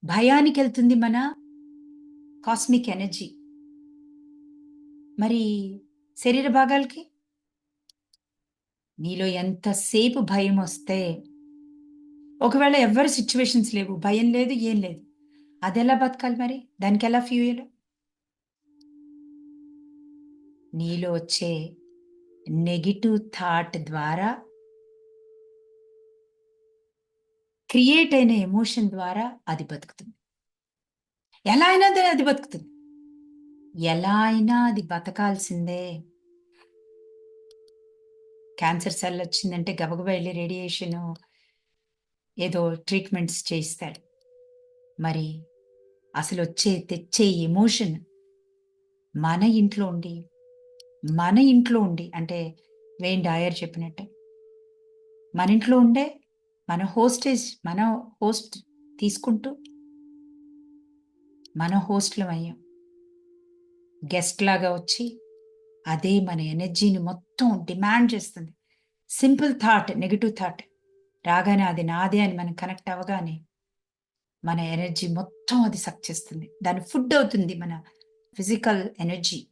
భయానికెళ్తుంది మన cosmic energy. మరి శరీర భాగాలకి? నీలో ఎంతసేపు భయమొస్తే, ఒకవేళ ఎవ్వరి సిట్యుయేషన్స్ లేవు, భయం లేదు, ఏం లేదు. అదెలా బతకాలి మరి? దానికెలా ఫ్యూయల్? నీలో వచ్చే నెగెటివ్ థాట్ ద్వారా క్రియేట్ అయిన ఎమోషన్ ద్వారా అది బతుకుతుంది. ఎలా అయినా అది బతుకుతుంది. ఎలా అయినా అది బతకాల్సిందే. క్యాన్సర్ సెల్ వచ్చిందంటే గబగబా వెళ్ళి రేడియేషను, ఏదో ట్రీట్మెంట్స్ చేయిస్తాడు. మరి తెచ్చే ఎమోషన్ మన ఇంట్లో ఉండి, అంటే వెయిన్ డయర్ చెప్పినట్టే, మన ఇంట్లో ఉండే మన హోస్ట్ తీసుకుంటూ మన హోస్ట్‌లమయ్యాం. గెస్ట్ లాగా వచ్చి అదే మన ఎనర్జీని మొత్తం డిమాండ్ చేస్తుంది. సింపుల్ థాట్, నెగెటివ్ థాట్ రాగానే అది నాదే అని మనం కనెక్ట్ అవ్వగానే మన ఎనర్జీ మొత్తం అది సక్ చేస్తుంది. దాని ఫుడ్ అవుతుంది మన ఫిజికల్ ఎనర్జీ.